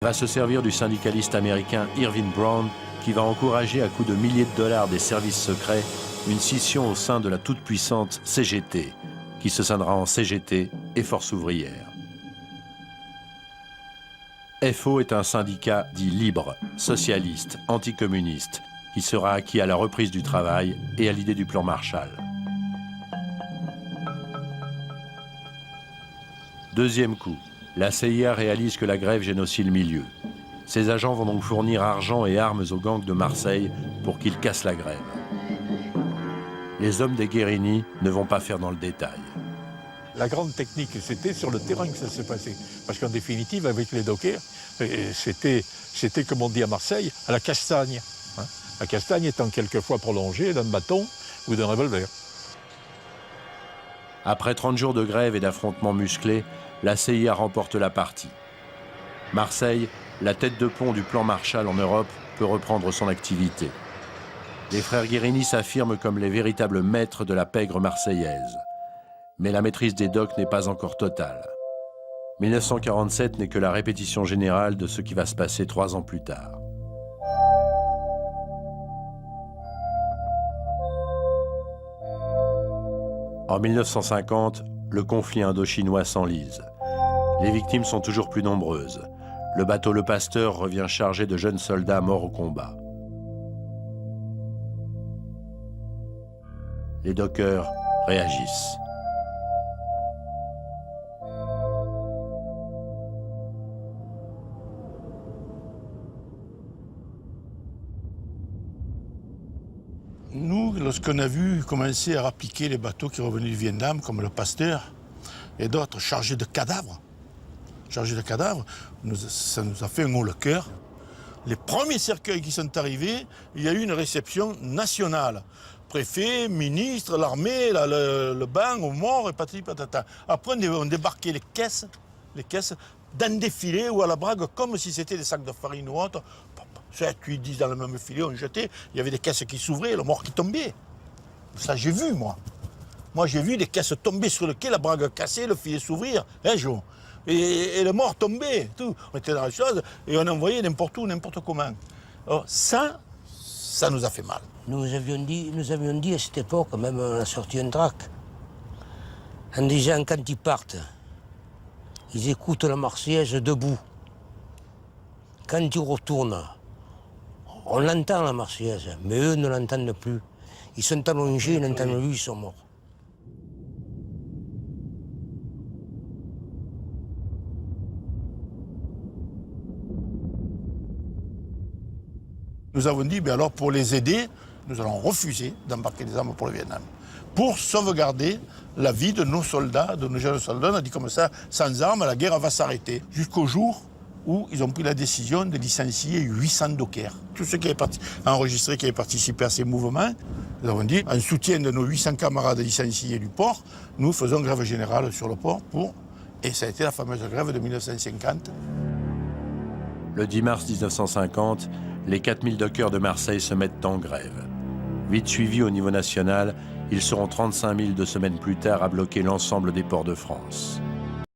Va se servir du syndicaliste américain Irving Brown qui va encourager à coups de milliers de dollars des services secrets une scission au sein de la toute-puissante CGT, qui se scindera en CGT et Force ouvrière. FO est un syndicat dit libre, socialiste, anticommuniste, qui sera acquis à la reprise du travail et à l'idée du plan Marshall. Deuxième coup, la CIA réalise que la grève gêne aussi le milieu. Ses agents vont donc fournir argent et armes aux gangs de Marseille pour qu'ils cassent la grève. Les hommes des Guérini ne vont pas faire dans le détail. La grande technique, c'était sur le terrain que ça s'est passé. Parce qu'en définitive, avec les dockers, c'était, comme on dit à Marseille, à la castagne. La castagne étant quelquefois prolongée d'un bâton ou d'un revolver. Après 30 jours de grève et d'affrontements musclés, la CIA remporte la partie. Marseille, la tête de pont du plan Marshall en Europe, peut reprendre son activité. Les frères Guérini s'affirment comme les véritables maîtres de la pègre marseillaise. Mais la maîtrise des docks n'est pas encore totale. 1947 n'est que la répétition générale de ce qui va se passer 3 ans plus tard. En 1950, le conflit indo-chinois s'enlise. Les victimes sont toujours plus nombreuses. Le bateau Le Pasteur revient chargé de jeunes soldats morts au combat. Les dockers réagissent. Nous, lorsqu'on a vu commencer à appliquer les bateaux qui revenaient du Vietnam, comme le Pasteur et d'autres chargés de cadavres, ça nous a fait un haut le cœur. Les premiers cercueils qui sont arrivés, il y a eu une réception nationale. Préfet, ministre, l'armée, le banc aux morts et patati patata. Après, on débarquait les caisses dans des filets ou à la brague, comme si c'était des sacs de farine ou autre. 7, 8, 10 dans le même filet, on jetait. Il y avait des caisses qui s'ouvraient, le mort qui tombait. Ça, j'ai vu, moi. Moi, j'ai vu des caisses tomber sur le quai, la brague cassée, le filet s'ouvrir. Jo. Et le mort tombait. Tout. On était dans la chose et on envoyait n'importe où, n'importe comment. Alors, ça nous a fait mal. Nous avions dit à cette époque, même on a sorti un tract, en disant quand ils partent, ils écoutent la Marseillaise debout. Quand ils retournent, on l'entend la Marseillaise, mais eux ne l'entendent plus. Ils sont allongés, ils n'entendent plus, ils sont morts. Nous avons dit, alors pour les aider, nous allons refuser d'embarquer des armes pour le Vietnam. Pour sauvegarder la vie de nos soldats, de nos jeunes soldats. On a dit comme ça, sans armes, la guerre va s'arrêter. Jusqu'au jour où ils ont pris la décision de licencier 800 dockers. Tous ceux qui avaient enregistré, qui avaient participé à ces mouvements, nous avons dit, en soutien de nos 800 camarades licenciés du port, nous faisons grève générale sur le port et ça a été la fameuse grève de 1950. Le 10 mars 1950, les 4000 dockers de Marseille se mettent en grève. Vite suivis au niveau national, ils seront 35 000 2 semaines plus tard à bloquer l'ensemble des ports de France.